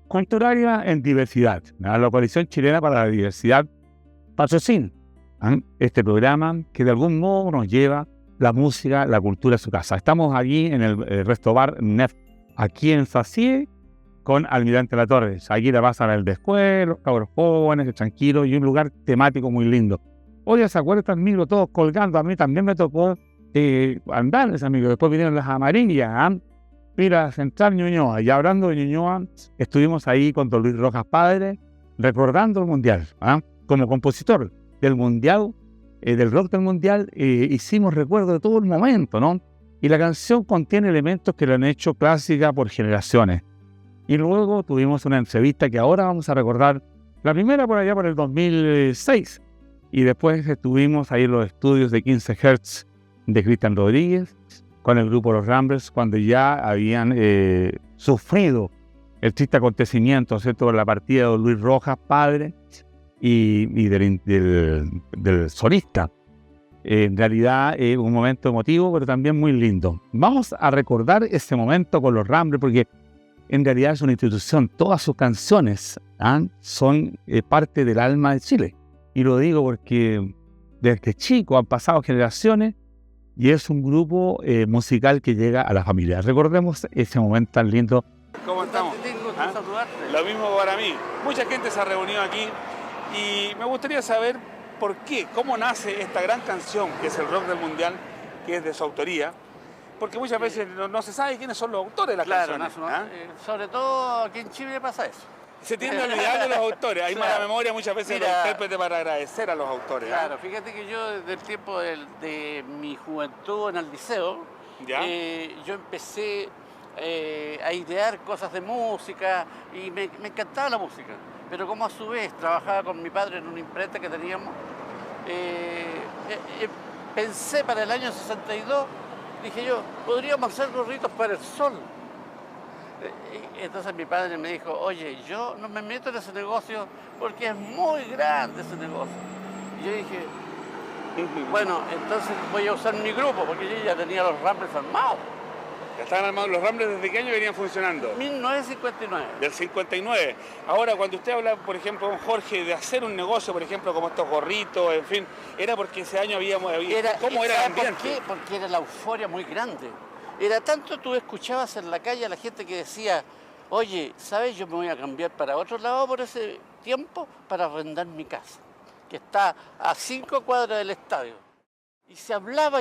Contraria en diversidad. La Coalición Chilena para la Diversidad patrocina este programa que de algún modo nos lleva la música, la cultura a su casa. Estamos allí en el Resto Bar Nef, aquí en Sacie, con Almirante Latorre. Aquí la pasan el después, los cabros jóvenes, tranquilos, y un lugar temático muy lindo. Oye, ¿se acuerdan estos micros todos colgando? A mí también me tocó andar ese amigo. Después vinieron las amarillas, Mira, Central Ñuñoa. Y hablando de Ñuñoa, estuvimos ahí con don Luis Rojas Padre, recordando el Mundial. Como compositor del Mundial, del rock del Mundial, hicimos recuerdo de todo el momento, ¿no? Y la canción contiene elementos que lo han hecho clásica por generaciones. Y luego tuvimos una entrevista que ahora vamos a recordar, la primera por allá por el 2006. Y después estuvimos ahí en los estudios de 15 Hz de Cristian Rodríguez, con el grupo Los Ramblers, cuando ya habían sufrido el triste acontecimiento, ¿cierto?, por la partida de don Luis Rojas, padre, y del solista. En realidad es un momento emotivo, pero también muy lindo. Vamos a recordar ese momento con Los Ramblers, porque en realidad es una institución. Todas sus canciones son parte del alma de Chile. Y lo digo porque desde chico han pasado generaciones y es un grupo musical que llega a la familia. Recordemos ese momento tan lindo. ¿Cómo estamos? Lo mismo para mí. Mucha gente se ha reunido aquí y me gustaría saber por qué, cómo nace esta gran canción que es el rock del Mundial, que es de su autoría. Porque muchas veces no se sabe quiénes son los autores de las canciones. Sobre todo aquí en Chile pasa eso. Se tiende a olvidar de los autores. Hay mala memoria muchas veces de los intérpretes para agradecer a los autores. Claro, fíjate que yo desde el tiempo de mi juventud en el liceo, yo empecé a idear cosas de música y me encantaba la música. Pero como a su vez trabajaba con mi padre en una imprenta que teníamos, pensé para el año 62, dije yo, podríamos hacer gorritos para el sol. Entonces mi padre me dijo, oye, yo no me meto en ese negocio porque es muy grande ese negocio. Y yo dije, bueno, entonces voy a usar mi grupo, porque yo ya tenía los Ramblers armados. ¿Ya estaban armados los Ramblers? ¿Desde qué año venían funcionando? 1959. Del 59. Ahora, cuando usted habla, por ejemplo, con Jorge, de hacer un negocio, por ejemplo, como estos gorritos, en fin, ¿era porque ese año ¿cómo era el ambiente? ¿Por qué? Porque era la euforia muy grande. Era tanto, tú escuchabas en la calle a la gente que decía, oye, ¿sabes? Yo me voy a cambiar para otro lado por ese tiempo para arrendar mi casa, que está a 5 cuadras del estadio. Y se hablaba,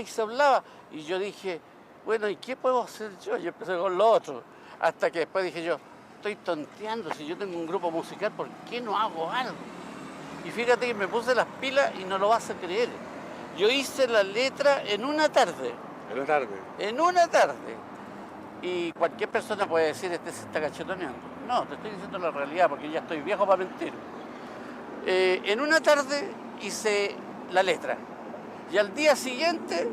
y yo dije, bueno, ¿y qué puedo hacer yo? Y empecé con lo otro, hasta que después dije yo, estoy tonteando, si yo tengo un grupo musical, ¿por qué no hago algo? Y fíjate que me puse las pilas y no lo vas a creer. Yo hice la letra en una tarde. ¿En una tarde? En una tarde. Y cualquier persona puede decir, este se está cachetoneando. No, te estoy diciendo la realidad, porque ya estoy viejo para mentir. En una tarde hice la letra. Y al día siguiente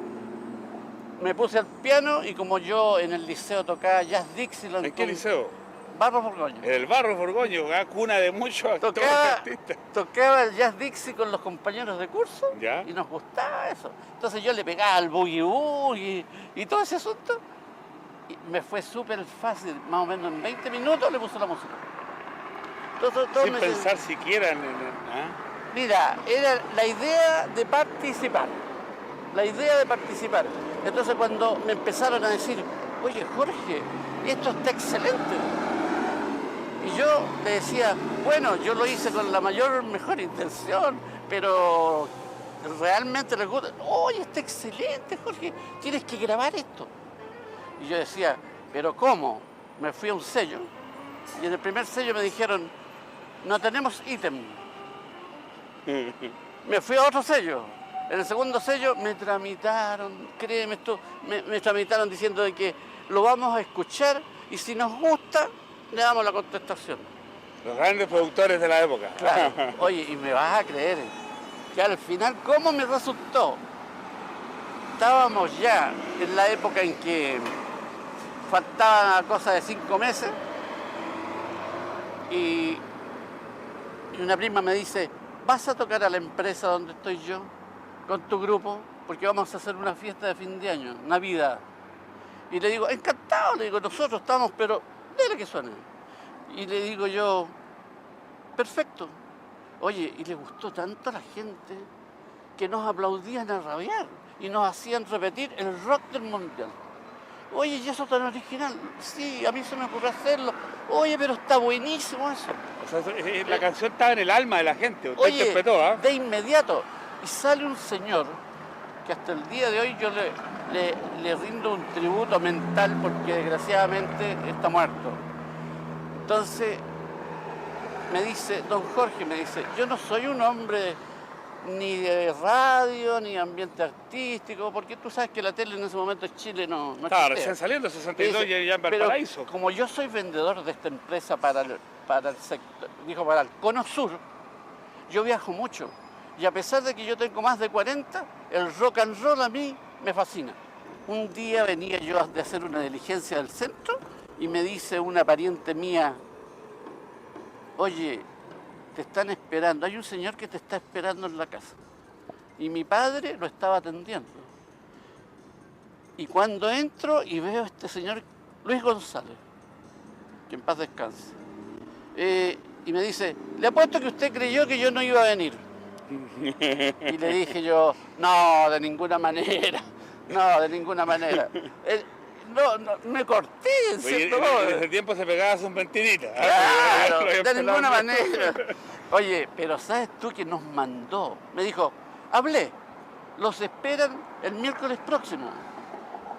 me puse al piano y como yo en el liceo tocaba Jazz Dixieland. ¿En qué liceo? Barros Borgoño. En el Barros Borgoño, cuna de muchos actores artistas. Tocaba el Jazz Dixie con los compañeros de curso y nos gustaba eso. Entonces yo le pegaba al boogie y todo ese asunto. Y me fue súper fácil, más o menos en 20 minutos le puse la música. Sin pensar siquiera en... Mira, era la idea de participar. Entonces cuando me empezaron a decir, oye Jorge, esto está excelente. Y yo le decía, bueno, yo lo hice con la mejor intención, pero realmente les gusta. Oye, está excelente, Jorge, tienes que grabar esto. Y yo decía, ¿pero cómo? Me fui a un sello y en el primer sello me dijeron, no tenemos ítem. Me fui a otro sello. En el segundo sello me tramitaron, créeme esto, me tramitaron diciendo de que lo vamos a escuchar y si nos gusta, le damos la contestación. Los grandes productores de la época. Claro. Oye, y me vas a creer que al final, ¿cómo me resultó? Estábamos ya en la época en que faltaba cosa de 5 meses y una prima me dice, ¿vas a tocar a la empresa donde estoy yo con tu grupo? Porque vamos a hacer una fiesta de fin de año, Navidad. Y le digo, encantado, le digo, nosotros estamos, pero dile que suene. Y le digo yo, perfecto. Oye, y le gustó tanto a la gente que nos aplaudían a rabiar y nos hacían repetir el rock del mundial. Oye, ¿y eso tan original? Sí, a mí se me ocurrió hacerlo. Oye, pero está buenísimo eso. O sea, la canción estaba en el alma de la gente, usted Oye, interpretó, ¿ah? de inmediato. Y sale un señor que hasta el día de hoy yo le rindo un tributo mental porque desgraciadamente está muerto. Entonces me dice, don Jorge, me dice, yo no soy un hombre ni de radio, ni de ambiente artístico, porque tú sabes que la tele en ese momento en Chile no Estaba recién saliendo, 62 dice, ya en Valparaíso. Pero como yo soy vendedor de esta empresa para el sector, dijo, para el Cono Sur, yo viajo mucho. Y a pesar de que yo tengo más de 40, el rock and roll a mí me fascina. Un día venía yo de hacer una diligencia del centro y me dice una pariente mía, oye, te están esperando, hay un señor que te está esperando en la casa. Y mi padre lo estaba atendiendo. Y cuando entro y veo a este señor, Luis González, que en paz descanse, y me dice, le apuesto que usted creyó que yo no iba a venir. Y le dije yo, no, de ninguna manera, no, de ninguna manera. No, me corté, en cierto modo. En ese tiempo se pegaba su mentirita. Claro, de ninguna manera. Oye, pero ¿sabes tú que nos mandó? Me dijo, hablé, los esperan el miércoles próximo.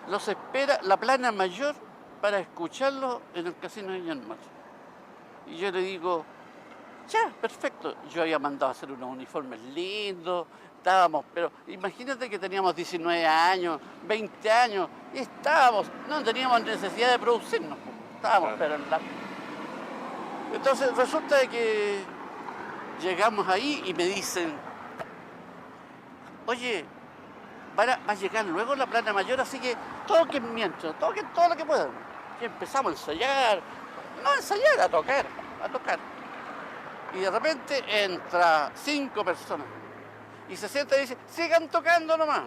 Los espera la plana mayor para escucharlos en el Casino de Viña del Mar. Y yo le digo, ya, perfecto. Yo había mandado a hacer unos uniformes lindos, estábamos, pero imagínate que teníamos 19 años, 20 años, y estábamos, no teníamos necesidad de producirnos, estábamos, claro. Pero en la... Entonces resulta de que llegamos ahí y me dicen, oye, va a llegar luego la plana mayor, así que toquen mientras, toquen todo lo que puedan. Y empezamos a ensayar, a tocar. Y de repente entra 5 personas y se sienta y dice, sigan tocando nomás.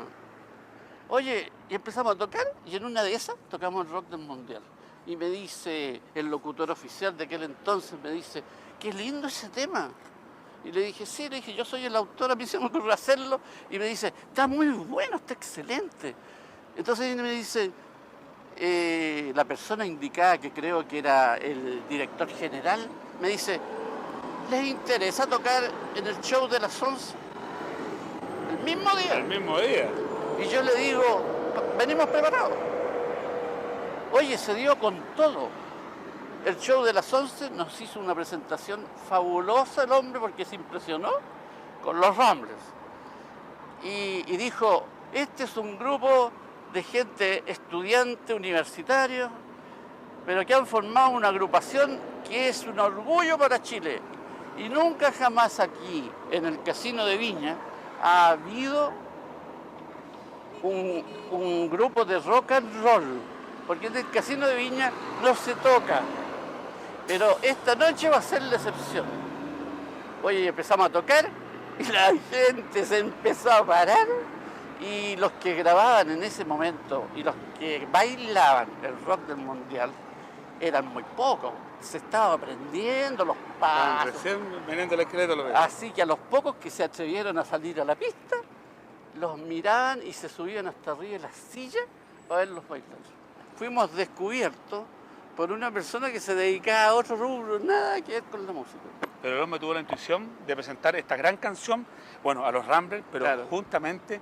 Oye, y empezamos a tocar y en una de esas tocamos el rock del mundial. Y me dice el locutor oficial de aquel entonces, me dice, qué lindo ese tema. Y le dije, sí, yo soy el autor, a mí se me ocurrió hacerlo. Y me dice, está muy bueno, está excelente. Entonces me dice, la persona indicada, que creo que era el director general, me dice, ¿les interesa tocar en el show de las 11? El mismo día. El mismo día. Y yo le digo, venimos preparados. Oye, se dio con todo. El show de las 11 nos hizo una presentación fabulosa el hombre porque se impresionó con los Ramblers. Y dijo, este es un grupo de gente estudiante universitario, pero que han formado una agrupación que es un orgullo para Chile. Y nunca jamás aquí, en el Casino de Viña, ha habido un grupo de rock and roll, porque en el Casino de Viña no se toca. Pero esta noche va a ser la excepción. Oye, empezamos a tocar y la gente se empezó a parar y los que grababan en ese momento y los que bailaban el rock del mundial eran muy pocos. Se estaba aprendiendo los pasos. Recién veniendo el esqueleto lo veo. Así que a los pocos que se atrevieron a salir a la pista, los miraban y se subían hasta arriba de las sillas para verlos bailar. Fuimos descubiertos por una persona que se dedicaba a otro rubro, nada que ver con la música. Pero el hombre tuvo la intuición de presentar esta gran canción, bueno, a los Ramblers, pero claro, juntamente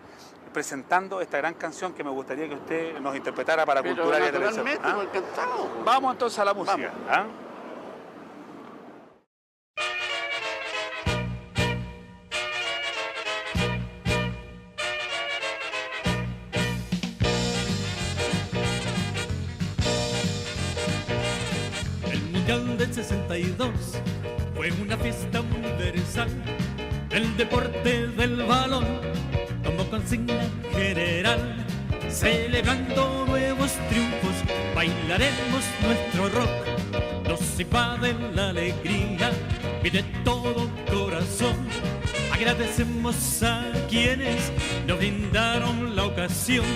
presentando esta gran canción que me gustaría que usted nos interpretara para Cultura y Televisión. ¿Ah? Encantado. Vamos entonces a la música. ¿Ah? Del 62 fue una fiesta universal, el deporte del balón como consigna general. Celebrando nuevos triunfos, bailaremos nuestro rock, nos invade la alegría y de todo corazón. Agradecemos a quienes nos brindaron la ocasión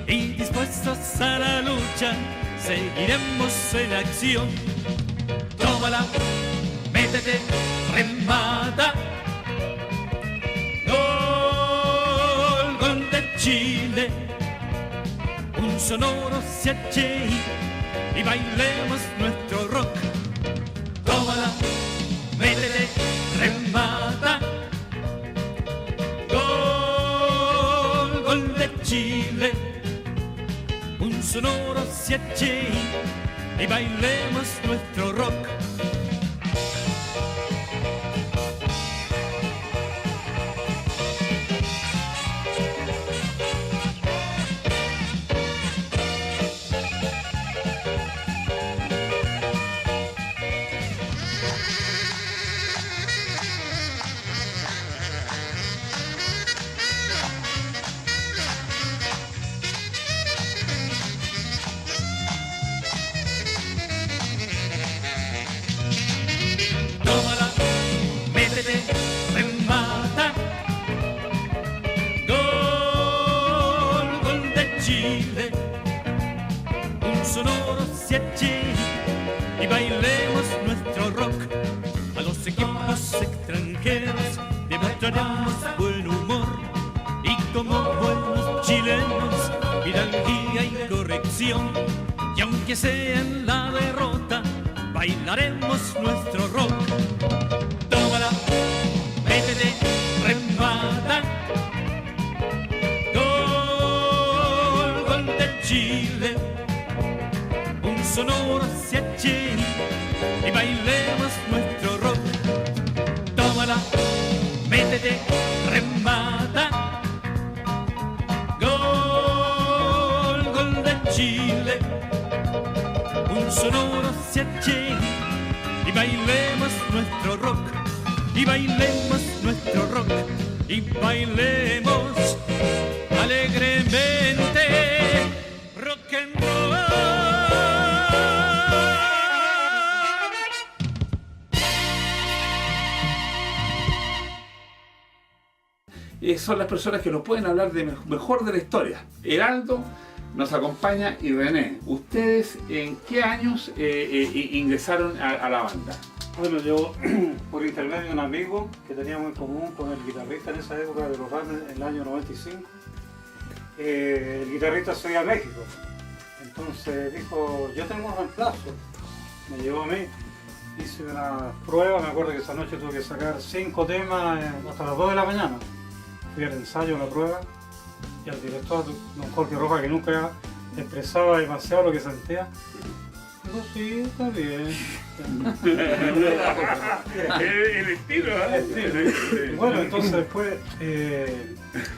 y dispuestos a la lucha, seguiremos en acción. tómala, métete, remata. Gol, gol de Chile, un sonoro CHI y bailemos nuestro rock. Tómala, métete, remata. Gol, gol de Chile, un sonoro CHI y bailemos nuestro rock. Tómala, métete, remata. Gol, gol de Chile, un sonoro CHI y bailemos nuestro rock. A los equipos extranjeros demostraremos buen humor y como buenos chilenos, hidalguía y corrección. Y aunque sea en la derrota, bailaremos nuestro rock. Tómala, métete, remata. Gol, gol de Chile, un sonoro CHI y bailemos nuestro rock. Tómala, métete, remata. Gol, gol de Chile, un sonoro CHI y bailemos nuestro rock, y bailemos nuestro rock, y bailemos alegremente rock and roll. Son las personas que nos pueden hablar de mejor de la historia. Heraldo nos acompaña y René. ¿Ustedes en qué años ingresaron a la banda? Bueno, yo por intermedio de un amigo que teníamos en común con el guitarrista en esa época de los Ramblers en el año 95, el guitarrista se iba a México. Entonces dijo, yo tengo un reemplazo. Me llevó a mí, hice una prueba, me acuerdo que esa noche tuve que sacar 5 temas hasta las 2 de la mañana. Fui al ensayo, a la prueba, y al director, don Jorge Rojas, que nunca expresaba demasiado lo que sentía, dijo, sí, está bien. El estilo, ¿eh? Bueno, entonces después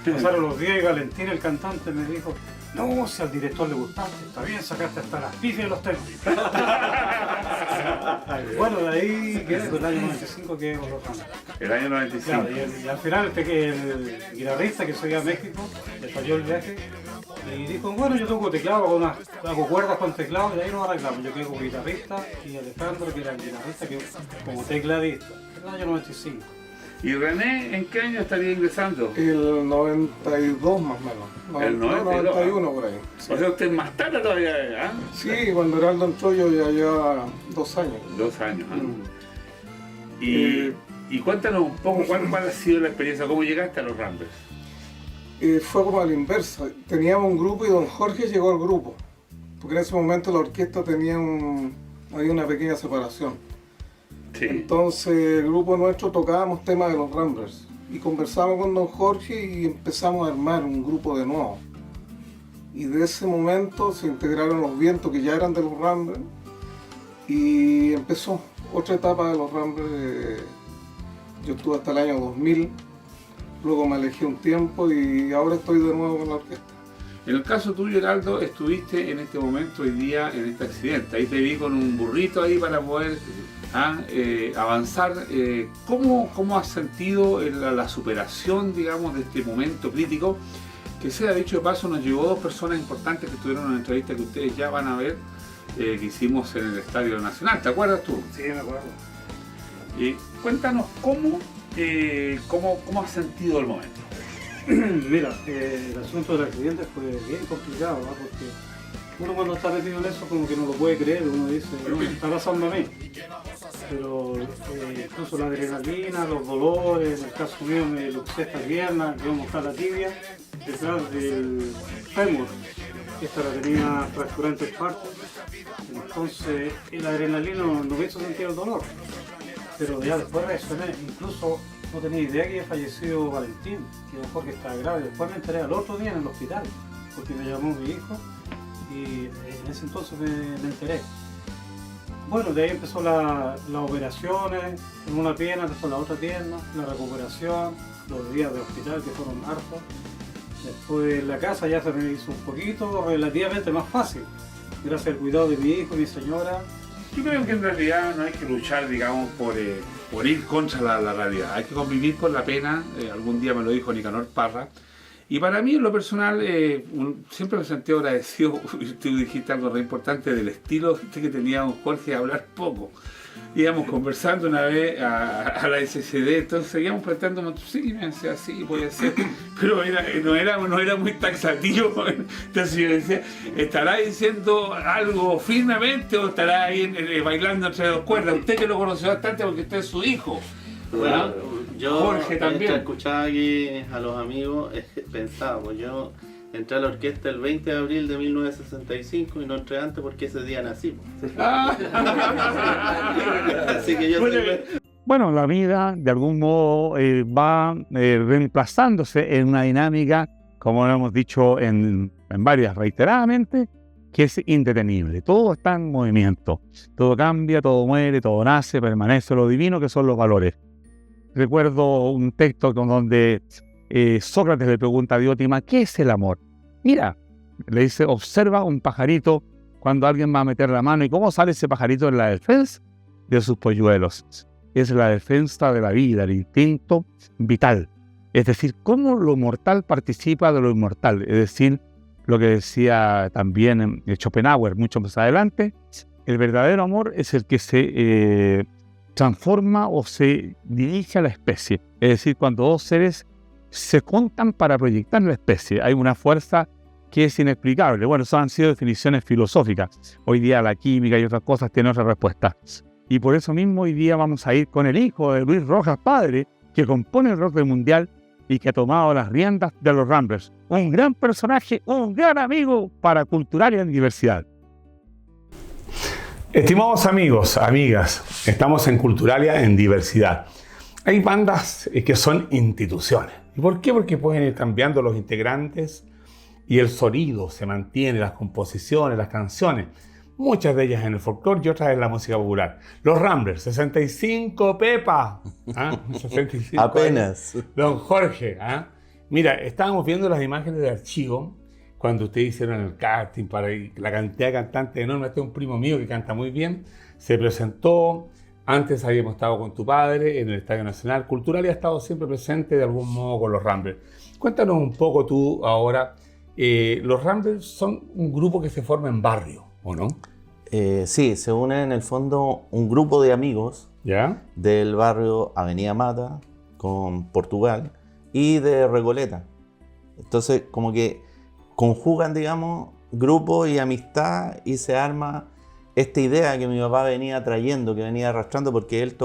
pasaron los días y Valentín, el cantante, me dijo, no, si al director le gustaste, está bien, sacaste hasta las pifias de los temas. Bueno, de ahí quedé con el año 95 que con los Ramblers. El año 95. Claro, y al final el guitarrista que se iba a México, le falló el viaje y dijo, bueno, yo toco teclado, hago cuerdas con teclado y ahí nos arreglamos. Yo quedé como guitarrista y Alejandro, que era el guitarrista, que como tecladista, en el año 95. ¿Y René en qué año estaría ingresando? El 92 más o menos. El 92, 91 por ahí. Sí. O sea, usted es más tarde todavía, ¿eh? Sí, cuando Heraldo entró yo ya llevaba 2 años. 2 años, ¿eh? Y cuéntanos un poco cuál ha sido la experiencia, cómo llegaste a los Ramblers. Fue como a la inversa. Teníamos un grupo y don Jorge llegó al grupo. Porque en ese momento la orquesta había una pequeña separación. Sí. Entonces el grupo nuestro tocábamos temas de los Ramblers. Y conversamos con don Jorge y empezamos a armar un grupo de nuevo. Y de ese momento se integraron los Vientos, que ya eran de los Ramblers. Y empezó otra etapa de los Ramblers. Yo estuve hasta el año 2000. Luego me alejé un tiempo y ahora estoy de nuevo con la orquesta. En el caso tuyo, Heraldo, estuviste en este momento, hoy día, en este accidente. Ahí te vi con un burrito ahí para poder avanzar. ¿Cómo has sentido la superación, digamos, de este momento crítico? Que sea dicho de paso, nos llevó 2 personas importantes que estuvieron en una entrevista que ustedes ya van a ver, que hicimos en el Estadio Nacional. ¿Te acuerdas tú? Sí, me acuerdo. Cuéntanos cómo has sentido el momento. Mira, el asunto del accidente fue bien complicado, ¿no? Porque Uno cuando está metido en eso como que no lo puede creer, uno dice, no, está pasando a mí. Pero incluso la adrenalina, los dolores, en el caso mío me luxé esta pierna, yo mostrar la tibia, detrás del fémur. Esta la tenía fracturante en parte. Entonces el adrenalina no me hizo sentir el dolor. Pero ya después reaccioné, incluso no tenía idea que había fallecido Valentín, que mejor que estaba grave. Después me enteré al otro día en el hospital, porque me llamó mi hijo y en ese entonces me enteré. Bueno, de ahí empezó las operaciones, en una pierna, después la otra pierna, la recuperación, los días de hospital que fueron hartos. Después en la casa ya se me hizo un poquito, relativamente más fácil, gracias al cuidado de mi hijo y mi señora. Yo creo que en realidad no hay que luchar, digamos, por ir contra la realidad. Hay que convivir con la pena. Algún día me lo dijo Nicanor Parra. Y para mí, en lo personal, siempre me sentí agradecido. Tú dijiste algo re importante del estilo que tenía don Jorge de hablar poco. Íbamos conversando una vez a la SCD, entonces seguíamos preguntando, sí, me decía, sí, puede ser, pero no era muy taxativo. Entonces yo decía, ¿estará diciendo algo firmemente o estará ahí bailando entre dos cuerdas? Usted que lo conoció bastante porque usted es su hijo. Bueno, yo Jorge también. mientras escuchaba aquí a los amigos, pensaba, pues yo entré a la orquesta el 20 de abril de 1965 y no entré antes porque ese día nací. Así que yo Bueno, la vida de algún modo va reemplazándose en una dinámica, como lo hemos dicho en varias reiteradamente, que es indetenible. Todo está en movimiento. Todo cambia, todo muere, todo nace, permanece lo divino, que son los valores. Recuerdo un texto donde Sócrates le pregunta a Diótima, ¿qué es el amor? Mira, le dice, observa un pajarito cuando alguien va a meter la mano y cómo sale ese pajarito en la defensa de sus polluelos. Es la defensa de la vida, el instinto vital. Es decir, cómo lo mortal participa de lo inmortal. Es decir, lo que decía también Schopenhauer mucho más adelante, el verdadero amor es el que se transforma o se dirige a la especie. Es decir, cuando dos seres se juntan para proyectar la especie, hay una fuerza que es inexplicable. Bueno, esas han sido definiciones filosóficas. Hoy día la química y otras cosas tienen otra respuesta. Y por eso mismo hoy día vamos a ir con el hijo de Luis Rojas, padre, que compone el rock del mundial y que ha tomado las riendas de los Ramblers. Un gran personaje, un gran amigo para Culturalia en Diversidad. Estimados amigos, amigas, estamos en Culturalia en Diversidad. Hay bandas que son instituciones. ¿Y por qué? Porque pueden ir cambiando los integrantes y el sonido se mantiene, las composiciones, las canciones. Muchas de ellas en el folclore y otras en la música popular. Los Ramblers, 65 Pepa. 65 apenas. Don Jorge. Mira, estábamos viendo las imágenes de archivo cuando ustedes hicieron el casting para la cantidad de cantantes enorme. Este es un primo mío que canta muy bien. Se presentó. Antes habíamos estado con tu padre en el Estadio Nacional. Cultural y ha estado siempre presente de algún modo con los Ramblers. Cuéntanos un poco tú ahora. Los Ramblers son un grupo que se forma en barrio, ¿o no? Sí, se une en el fondo un grupo de amigos, ¿ya?, del barrio Avenida Mata con Portugal y de Recoleta. Entonces como que conjugan, digamos, grupo y amistad y se arma esta idea que mi papá venía trayendo, que venía arrastrando porque él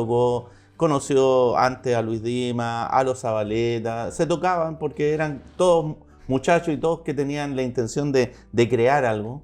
conoció antes a Luis Dima, a los Zabaleta, se tocaban porque eran todos muchachos y todos que tenían la intención de crear algo.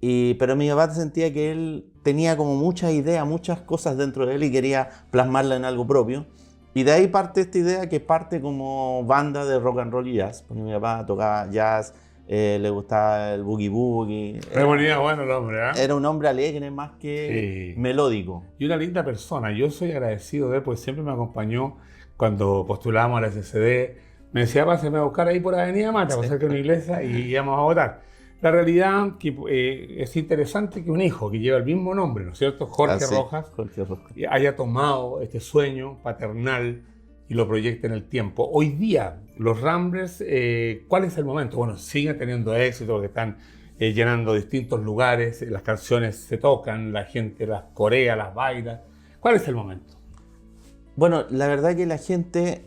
Pero mi papá sentía que él tenía como muchas ideas, muchas cosas dentro de él y quería plasmarla en algo propio. Y de ahí parte esta idea que parte como banda de rock and roll y jazz, porque mi papá tocaba jazz, le gustaba el boogie boogie. Bueno el hombre, Era un hombre alegre más que melódico. Y una linda persona. Yo soy agradecido de él porque siempre me acompañó cuando postulábamos a la SCD. Me decía, pásame a buscar ahí por Avenida Mata, para cerca de una iglesia y íbamos a votar. La realidad que es interesante que un hijo que lleva el mismo nombre, ¿no es cierto? Jorge Rojas, haya tomado este sueño paternal y lo proyecte en el tiempo. Hoy día, los Ramblers, ¿cuál es el momento? Bueno, siguen teniendo éxito, que están llenando distintos lugares, las canciones se tocan, la gente las corea, las baila. ¿Cuál es el momento? Bueno, la verdad que la gente,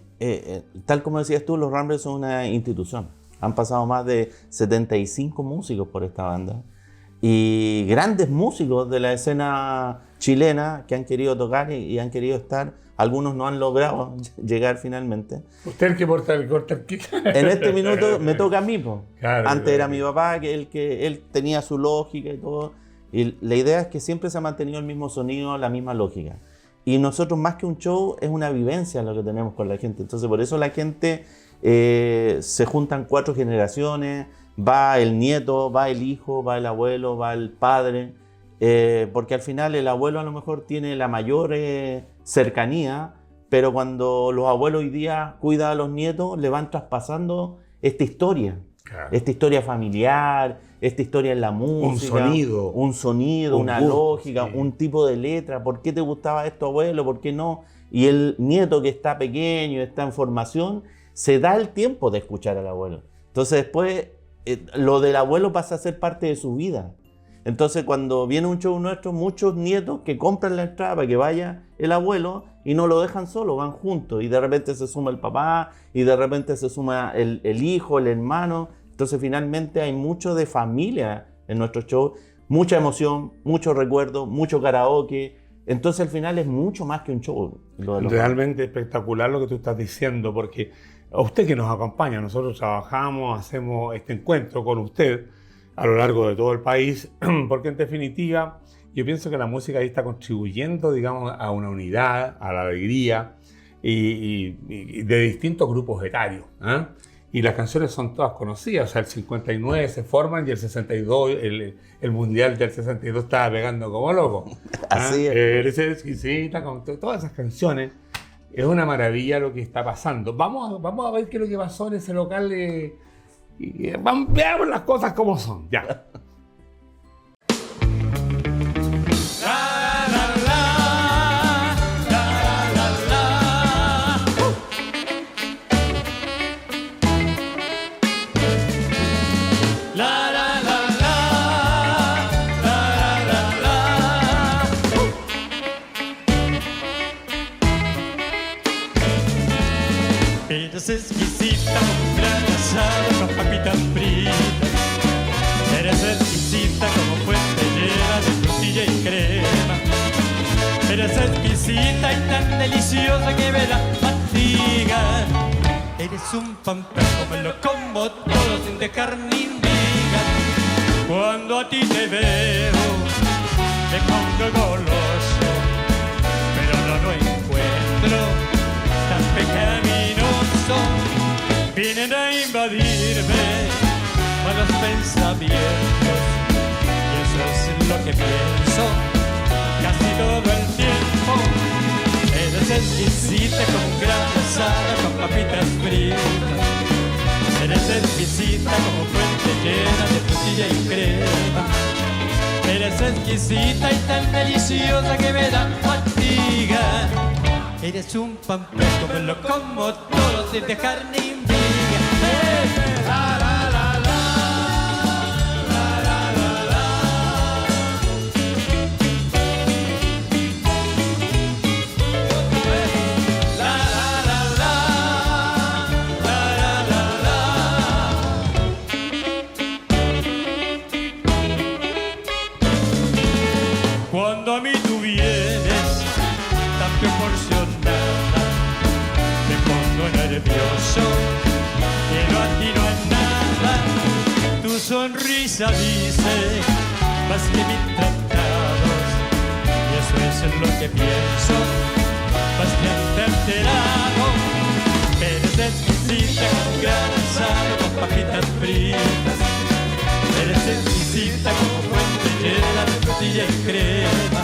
tal como decías tú, los Ramblers son una institución. Han pasado más de 75 músicos por esta banda y grandes músicos de la escena chilena que han querido tocar y han querido estar. Algunos no han logrado llegar finalmente. Usted el que corta el En este minuto me toca a mí, po. Claro, Antes era mi papá, que él tenía su lógica y todo. Y la idea es que siempre se ha mantenido el mismo sonido, la misma lógica. Y nosotros, más que un show, es una vivencia lo que tenemos con la gente. Entonces, por eso la gente se juntan 4 generaciones, va el nieto, va el hijo, va el abuelo, va el padre. Porque al final el abuelo a lo mejor tiene la mayor cercanía, pero cuando los abuelos hoy día cuidan a los nietos, le van traspasando esta historia. Claro. Esta historia familiar, esta historia en la música. Un sonido, una lógica, sí. Un tipo de letra. ¿Por qué te gustaba esto, abuelo? ¿Por qué no? Y el nieto que está pequeño, está en formación, se da el tiempo de escuchar al abuelo. Entonces después lo del abuelo pasa a ser parte de su vida. Entonces cuando viene un show nuestro, muchos nietos que compran la entrada para que vaya el abuelo y no lo dejan solo, van juntos y de repente se suma el papá y de repente se suma el hijo, el hermano. Entonces finalmente hay mucho de familia en nuestro show, mucha emoción, mucho recuerdo, mucho karaoke. Entonces al final es mucho más que un show. Realmente espectacular lo que tú estás diciendo, porque a usted que nos acompaña, nosotros trabajamos, hacemos este encuentro con usted a lo largo de todo el país, porque en definitiva yo pienso que la música ahí está contribuyendo, digamos, a una unidad, a la alegría y de distintos grupos etarios, ¿eh? Y las canciones son todas conocidas, o sea, el 59 se forman y el 62, el mundial del 62 estaba pegando como loco. Así es. Eres exquisita, con todas esas canciones. Es una maravilla lo que está pasando. Vamos a ver qué es lo que pasó en ese local. Veamos las cosas como son. Ya. Eres exquisita, como gran asado con papitas fritas. Eres exquisita como fuente llena de frutilla y crema. Eres exquisita y tan deliciosa que me da fatiga. Eres un pampero, me lo como todo sin dejar ni miga. Cuando a ti te veo, me pongo goloso, pero no lo encuentro tan pecaminoso. Vienen a invadirme malos pensamientos y eso es lo que pienso casi todo el tiempo. Eres exquisita como un gran asado con papitas fritas. Eres exquisita como fuente llena de frutilla y crema. Eres exquisita y tan deliciosa que me da fatiga. Eres un pampero, me lo como todo sin dejar ni miga. La, la, la, la, la, la, la, la. La, la, la, la, la, la. Cuando a mí tú vienes tan proporcionada, me pongo nervioso, que no atino en nada. Tu sonrisa dice más que mis tratados, y eso es lo que pienso, bastante alterado. Eres exquisita con gran asado, con papitas fritas. Eres exquisita como fuente llena de frutilla y crema.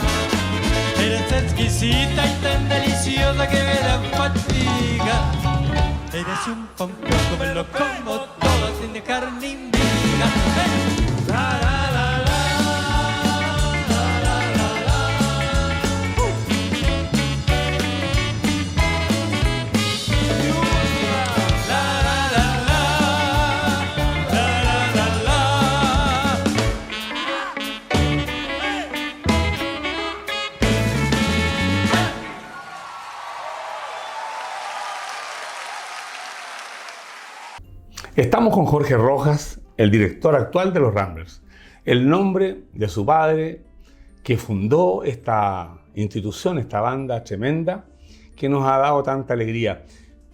Eres exquisita y tan deliciosa que me da fatiga. Eres un pampero, me lo como todo sin dejar ni miga. La, la, la, la, la, la, la, la. Y última. La, la, la, la, la, la, la. Estamos con Jorge Rojas, el director actual de los Ramblers. el nombre de su padre, que fundó esta institución, esta banda tremenda, que nos ha dado tanta alegría.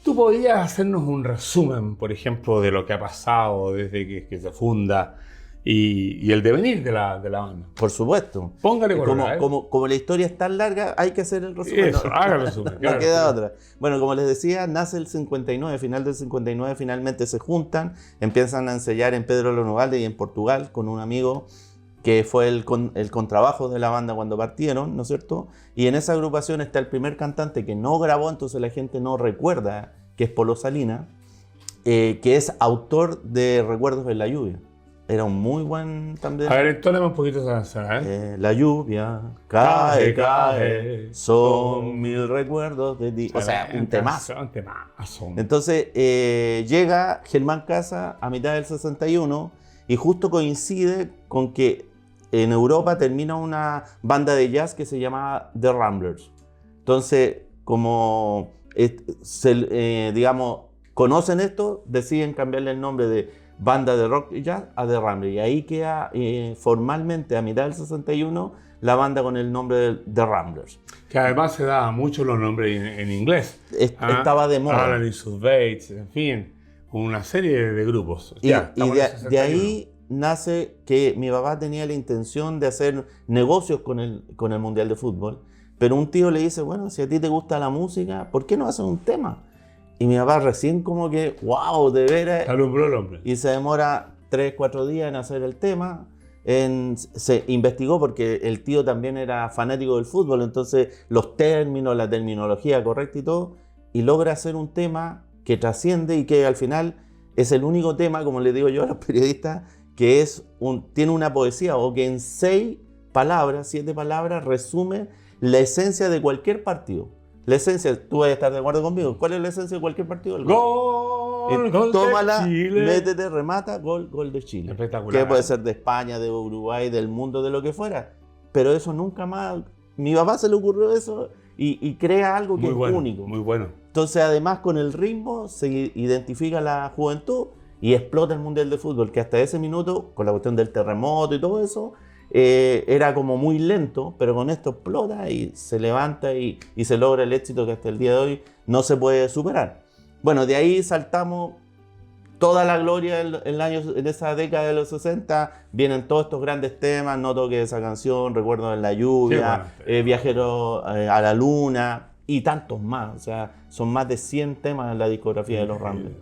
¿Tú podrías hacernos un resumen, por ejemplo, de lo que ha pasado desde que se funda y el devenir de la banda? Por supuesto. Póngale color, como la historia es tan larga, hay que hacer el resumen. Eso, haga el resumen. No Claro. queda otra. Bueno, como les decía, nace el 59, final del 59, finalmente se juntan, empiezan a ensayar en Pedro Lonovalde y en Portugal con un amigo que fue el contrabajo de la banda cuando partieron, ¿no es cierto? Y en esa agrupación está el primer cantante que no grabó, entonces la gente no recuerda, que es Polo Salina, que es autor de Recuerdos de la lluvia. Era un muy buen también. A ver, entonces un poquito esa canción, La lluvia cae, cae, son mil recuerdos de ti. O sea, un temazo. Un temazo. Entonces llega Germán Casa a mitad del 61 y justo coincide con que en Europa termina una banda de jazz que se llama The Ramblers. Entonces, como digamos, conocen esto, deciden cambiarle el nombre de banda de rock y jazz a The Ramblers. Y ahí queda formalmente a mitad del 61 la banda con el nombre de The Ramblers. Que además se daban mucho los nombres en inglés. Estaba de moda. Alan y sus Bates, en fin, una serie de grupos. Y de ahí nace que mi papá tenía la intención de hacer negocios con el Mundial de Fútbol, pero un tío le dice, bueno, si a ti te gusta la música, ¿por qué no haces un tema? Y mi papá recién como que, wow, de veras. Alumbró el hombre. Y se demora 3-4 días en hacer el tema. Se investigó porque el tío también era fanático del fútbol, entonces los términos, la terminología correcta y todo, y logra hacer un tema que trasciende y que al final es el único tema, como les digo yo a los periodistas, que tiene una poesía o que en 7 palabras resume la esencia de cualquier partido. La esencia, tú vas a estar de acuerdo conmigo. ¿Cuál es la esencia de cualquier partido? El gol. Gol tómala, de Chile. métete, remata, gol de Chile. Espectacular. Que puede ser de España, de Uruguay, del mundo, de lo que fuera. Pero eso nunca más. Mi papá se le ocurrió eso y crea algo que es único. Muy bueno. Entonces, además, con el ritmo se identifica la juventud y explota el Mundial de Fútbol, que hasta ese minuto, con la cuestión del terremoto y todo eso, era como muy lento, pero con esto explota y se levanta y se logra el éxito que hasta el día de hoy no se puede superar. Bueno, de ahí saltamos toda la gloria en esa década de los 60, vienen todos estos grandes temas, No toques esa canción, Recuerdos en la lluvia, Viajero a la luna y tantos más. O sea, son más de 100 temas en la discografía de los Ramblers.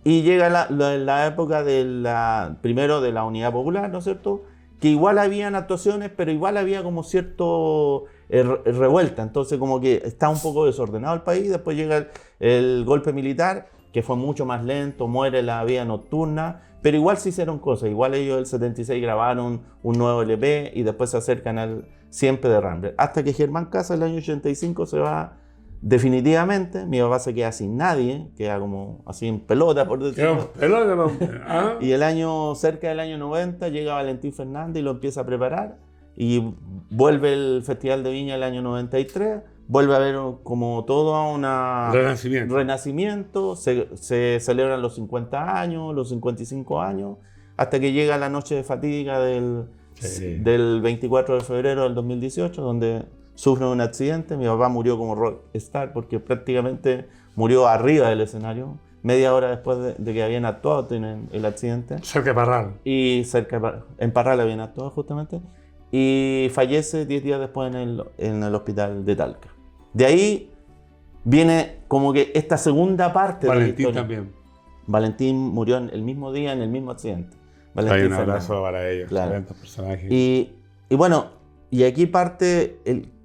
Y llega la época primero de la Unidad Popular, ¿no es cierto? Que igual habían actuaciones, pero igual había como cierto revuelta. Entonces como que está un poco desordenado el país. Después llega el golpe militar, que fue mucho más lento, muere la vida nocturna, pero igual se hicieron cosas. Igual ellos el 76 grabaron un nuevo LP y después se acercan al siempre de Ramblers. Hasta que Germán Casa el año 85 se va definitivamente. Mi papá se queda sin nadie, queda como así en pelota, por decirlo. Y cerca del año 90 llega Valentín Fernández y lo empieza a preparar y vuelve el Festival de Viña el año 93, vuelve a haber como todo un renacimiento, se celebran los 50 años, los 55 años, hasta que llega la noche fatídica del 24 de febrero del 2018, donde sufre un accidente. Mi papá murió como rockstar porque prácticamente murió arriba del escenario, media hora después de que habían actuado en el accidente. Cerca de Parral. En Parral habían actuado justamente. Y fallece 10 días después en el hospital de Talca. De ahí viene como que esta segunda parte de la historia. Valentín también. Valentín murió el mismo día en el mismo accidente. Hay un abrazo para ellos, claro. Personajes. Y bueno, y aquí parte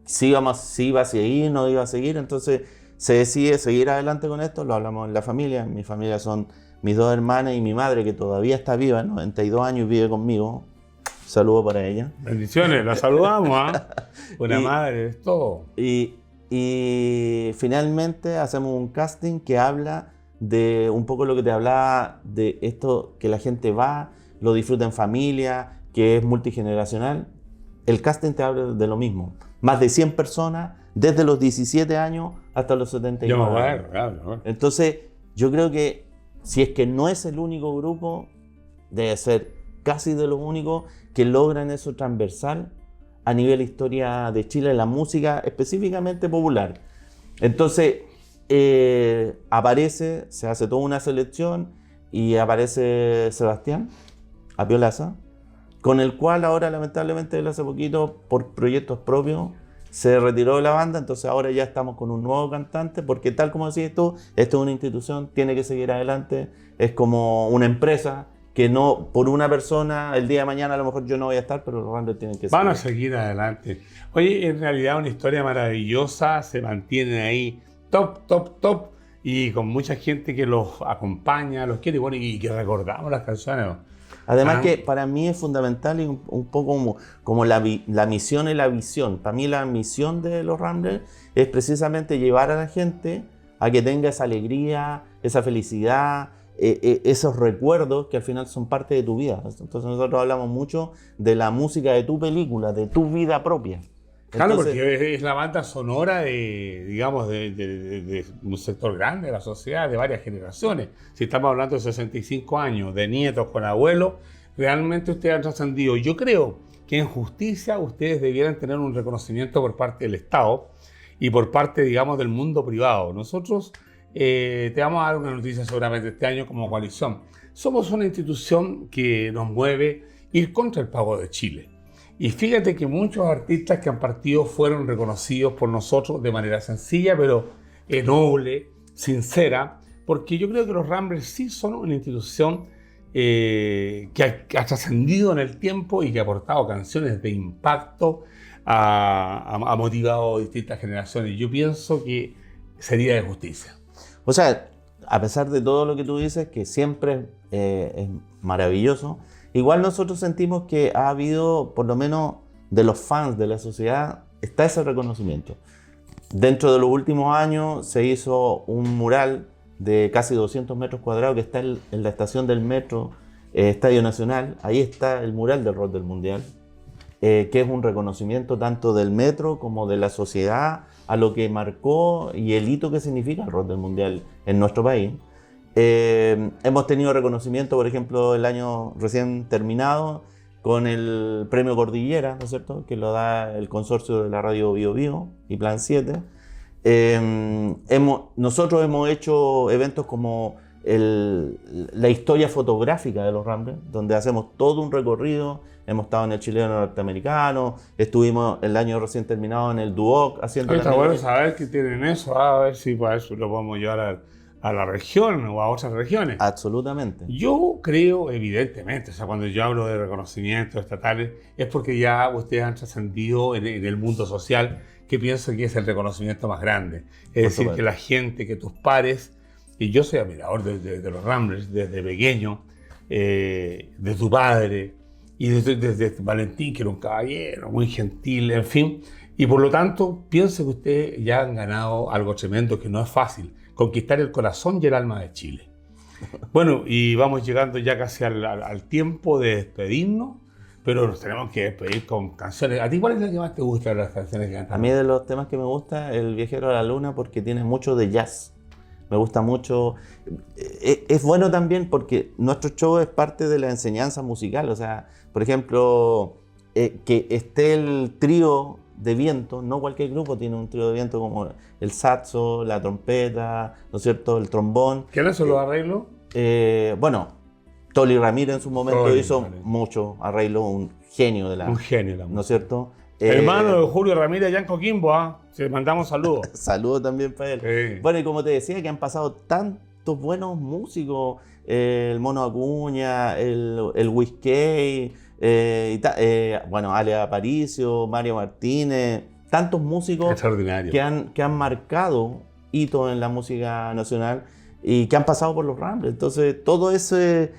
si iba a seguir, no iba a seguir, entonces se decide seguir adelante con esto, lo hablamos en la familia. Mi familia son mis 2 hermanas y mi madre, que todavía está viva, 92 años, y vive conmigo. Saludo para ella. Bendiciones, la saludamos, Una madre, es todo. Y finalmente hacemos un casting que habla de un poco lo que te hablaba, de esto que la gente va, lo disfruta en familia, que es multigeneracional. El casting te habla de lo mismo. Más de 100 personas, desde los 17 años hasta los 79 años. Claro. Entonces, yo creo que si es que no es el único grupo, debe ser casi de los únicos que logran eso transversal a nivel historia de Chile, la música específicamente popular. Entonces aparece, se hace toda una selección y aparece Sebastián Apiolaza, con el cual ahora lamentablemente él hace poquito por proyectos propios se retiró de la banda, entonces ahora ya estamos con un nuevo cantante, porque tal como decías tú, esto es una institución, tiene que seguir adelante, es como una empresa que no, por una persona, el día de mañana a lo mejor yo no voy a estar, pero los Ramblers tienen que seguir. Van a seguir adelante. Oye, en realidad una historia maravillosa, se mantienen ahí top, y con mucha gente que los acompaña, los quiere, bueno, y que recordamos las canciones. Además que para mí es fundamental y un poco como la misión y la visión. Para mí la misión de los Ramblers es precisamente llevar a la gente a que tenga esa alegría, esa felicidad, esos recuerdos que al final son parte de tu vida. Entonces nosotros hablamos mucho de la música de tu película, de tu vida propia. Claro, Entonces, porque es la banda sonora de un sector grande de la sociedad, de varias generaciones. Si estamos hablando de 65 años, de nietos con abuelos, realmente ustedes han trascendido. Yo creo que en justicia ustedes debieran tener un reconocimiento por parte del Estado y por parte, digamos, del mundo privado. Nosotros te vamos a dar una noticia seguramente este año como coalición. Somos una institución que nos mueve ir contra el pago de Chile. Y fíjate que muchos artistas que han partido fueron reconocidos por nosotros de manera sencilla, pero noble, sincera, porque yo creo que los Ramblers sí son una institución que ha trascendido en el tiempo y que ha aportado canciones de impacto, ha motivado distintas generaciones. Yo pienso que sería de justicia. o sea, a pesar de todo lo que tú dices, que siempre es maravilloso, igual nosotros sentimos que ha habido, por lo menos de los fans de la sociedad, está ese reconocimiento. Dentro de los últimos años se hizo un mural de casi 200 metros cuadrados que está en la estación del metro, Estadio Nacional. Ahí está el mural del Rock del Mundial, que es un reconocimiento tanto del metro como de la sociedad a lo que marcó y el hito que significa el Rock del Mundial en nuestro país. Hemos tenido reconocimiento, por ejemplo, el año recién terminado con el premio Cordillera, ¿no es cierto?, que lo da el consorcio de la radio Bio Bio y Plan 7. Nosotros hemos hecho eventos como la historia fotográfica de los Ramblers, donde hacemos todo un recorrido. Hemos estado en el chileno norteamericano, estuvimos el año recién terminado en el Duoc haciendo... Está bueno saber que tienen eso, a ver si para eso lo podemos llevar a la región o a otras regiones. Absolutamente. Yo creo, evidentemente, o sea, cuando yo hablo de reconocimientos estatales, es porque ya ustedes han trascendido en el mundo social, que pienso que es el reconocimiento más grande. Es decir, que la gente, que tus pares, y yo soy admirador de los Ramblers desde pequeño, de tu padre, y desde Valentín, que era un caballero, muy gentil, en fin, y por lo tanto pienso que ustedes ya han ganado algo tremendo, que no es fácil, conquistar el corazón y el alma de Chile. Bueno, y vamos llegando ya casi al tiempo de despedirnos, pero nos tenemos que despedir con canciones. ¿A ti cuál es la que más te gusta de las canciones que cantan? A mí de los temas que me gusta, El Viajero a la Luna, porque tiene mucho de jazz. Me gusta mucho. Es bueno también porque nuestro show es parte de la enseñanza musical. O sea, por ejemplo, que esté el trío de viento, no cualquier grupo tiene un trío de viento como el saxo, la trompeta, ¿no es cierto?, el trombón. ¿Quién hizo los arreglos? Bueno, Toli Ramírez en su momento Toli, hizo vale, mucho arreglo, un genio de la... Un genio, la ¿no es cierto? Hermano de Julio Ramírez, Yanco Quimbo, te mandamos saludos. Saludos también para él. Sí. Bueno, y como te decía, que han pasado tantos buenos músicos, el Mono Acuña, el Whiskey, bueno, Ale Aparicio, Mario Martínez, tantos músicos que han marcado hitos en la música nacional y que han pasado por los Ramblers. Entonces, todo ese,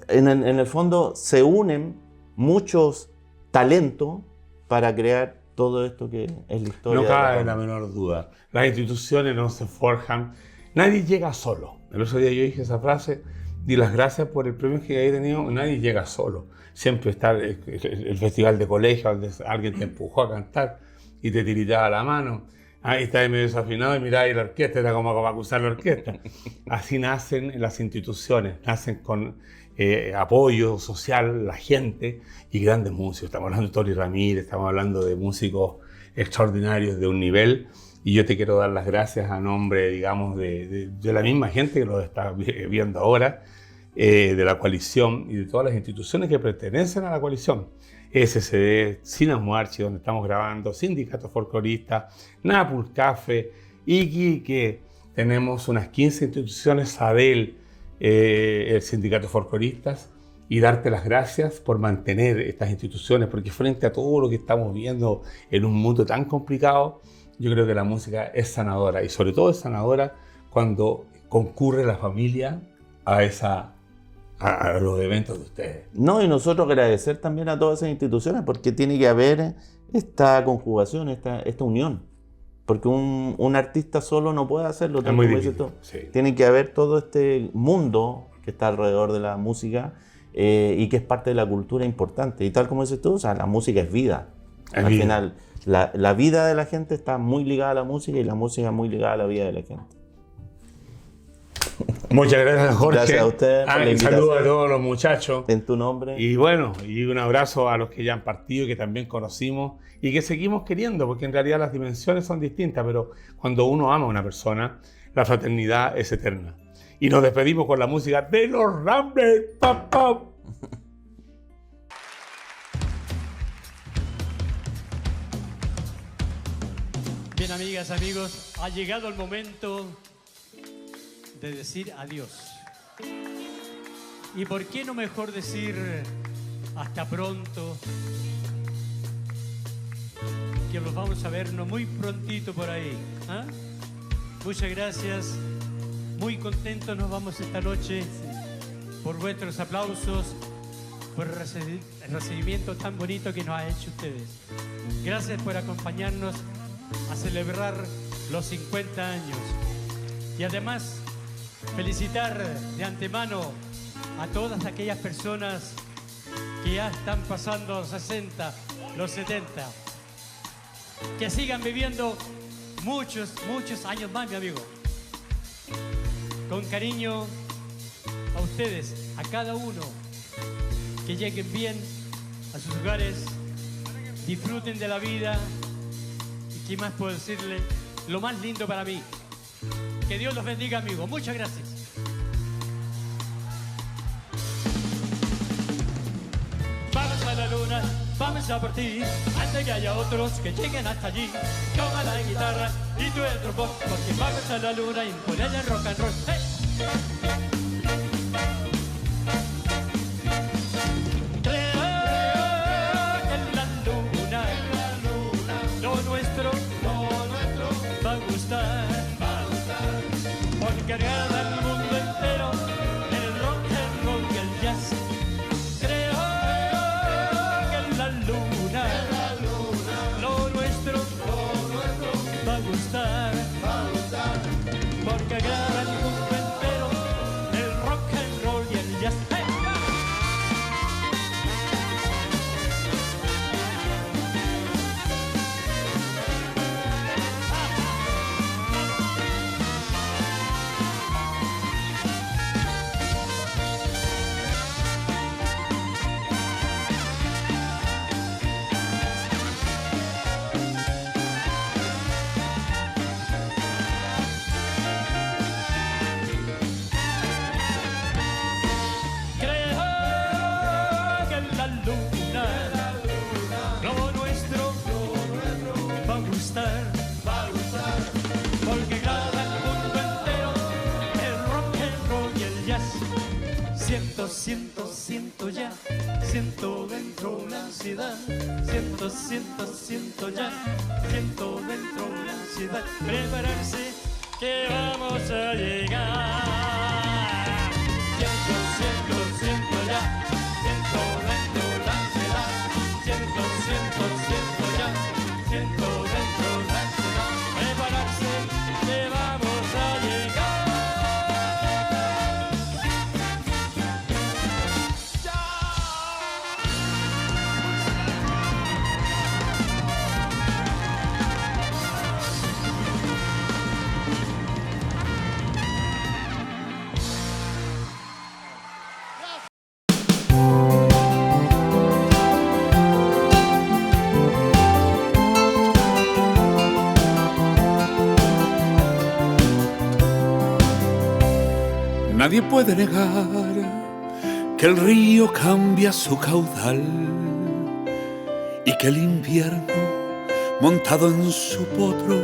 en el fondo, se unen muchos talentos para crear todo esto que es la historia. No cabe la menor duda. Las instituciones no se forjan. Nadie llega solo. El otro día yo dije esa frase, di las gracias por el premio que he tenido. Nadie llega solo. Siempre está el festival de colegio donde alguien te empujó a cantar y te tiritaba la mano. Ahí está medio desafinado y mirá, y la orquesta era como acusar la orquesta. Así nacen las instituciones, nacen con apoyo social, la gente y grandes músicos. Estamos hablando de Tony Ramírez, estamos hablando de músicos extraordinarios de un nivel, y yo te quiero dar las gracias a nombre, digamos, de la misma gente que lo está viendo ahora, de la coalición y de todas las instituciones que pertenecen a la coalición. SCD, Sinamuarchi, donde estamos grabando, Sindicato Folclorista, Napul Café, Iquique, tenemos unas 15 instituciones, SADEL, el Sindicato Folcloristas, y darte las gracias por mantener estas instituciones, porque frente a todo lo que estamos viendo en un mundo tan complicado, yo creo que la música es sanadora, y sobre todo es sanadora cuando concurre la familia a los eventos de ustedes. No, y nosotros agradecer también a todas esas instituciones, porque tiene que haber esta conjugación, esta unión. Porque un artista solo no puede hacerlo. Es muy difícil, sí. Tiene que haber todo este mundo que está alrededor de la música y que es parte de la cultura importante. Y tal como dices tú, o sea, la música es vida. Al final, la vida de la gente está muy ligada a la música, y la música muy ligada a la vida de la gente. Muchas gracias, Jorge. Gracias a usted. Un saludo a todos los muchachos. En tu nombre. Y bueno, y un abrazo a los que ya han partido y que también conocimos y que seguimos queriendo, porque en realidad las dimensiones son distintas, pero cuando uno ama a una persona, la fraternidad es eterna. Y nos despedimos con la música de los Ramblers. ¡Pam, pam! Bien, amigas, amigos, ha llegado el momento de decir adiós. ¿Y por qué no mejor decir hasta pronto? Que los vamos a vernos muy prontito por ahí. ¿Ah? Muchas gracias. Muy contentos nos vamos esta noche por vuestros aplausos, por el recibimiento tan bonito que nos ha hecho ustedes. Gracias por acompañarnos a celebrar los 50 años. Y además, felicitar de antemano a todas aquellas personas que ya están pasando los 60, los 70. Que sigan viviendo muchos, muchos años más, mi amigo. Con cariño a ustedes, a cada uno. Que lleguen bien a sus hogares, disfruten de la vida. ¿Y qué más puedo decirle? Lo más lindo para mí. Que Dios los bendiga, amigo. Muchas gracias. Vamos a la luna, vamos a por ti, antes que haya otros que lleguen hasta allí. Toma la guitarra y tú el trombón, porque vamos a la luna y ponerle rock and roll. ¡Hey! Cargada el mundo entero, el rock and roll y el jazz. Creo que en la luna, lo nuestro va a gustar, porque agrada el mundo entero, el rock and roll y el jazz. ¡Hey! Siento ya, siento dentro una ansiedad. Siento ya, siento dentro una ansiedad. Prepararse que vamos a llegar. Siento ya, siento dentro la ansiedad. Siento ya, siento dentro la ansiedad. Prepararse que vamos a llegar. Nadie puede negar que el río cambia su caudal y que el invierno, montado en su potro,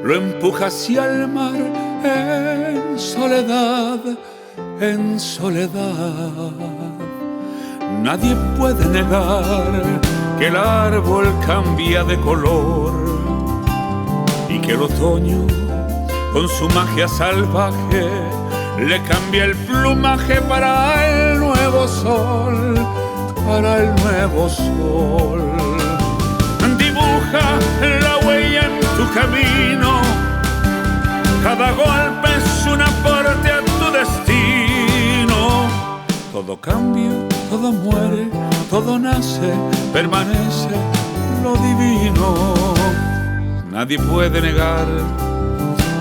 lo empuja hacia el mar en soledad, en soledad. Nadie puede negar que el árbol cambia de color y que el otoño, con su magia salvaje, le cambia el plumaje para el nuevo sol, para el nuevo sol. Dibuja la huella en tu camino, cada golpe es un aporte a tu destino. Todo cambia, todo muere, todo nace, permanece lo divino. Nadie puede negar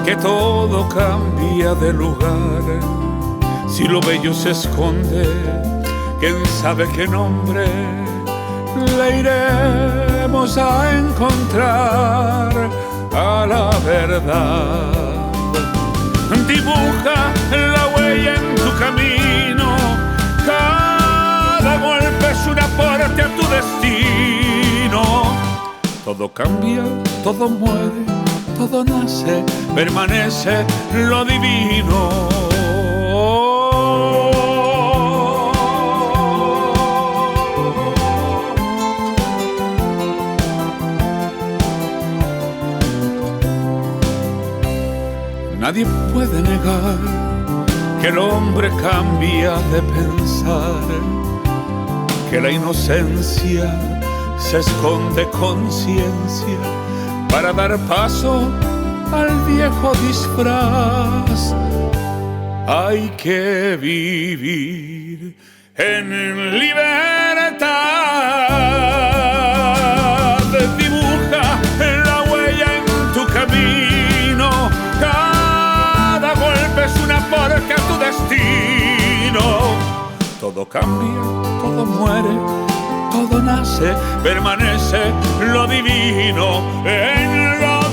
que todo cambia de lugar. Si lo bello se esconde, quién sabe qué nombre le iremos a encontrar a la verdad. Dibuja la huella en tu camino, cada golpe es un aporte a tu destino. Todo cambia, todo muere, todo nace, permanece lo divino. Nadie puede negar que el hombre cambia de pensar, que la inocencia se esconde con ciencia para dar paso al viejo disfraz. Hay que vivir en libertad. Dibuja la huella en tu camino, cada golpe es un aporte a tu destino. Todo cambia, todo muere, todo nace, permanece lo divino en lo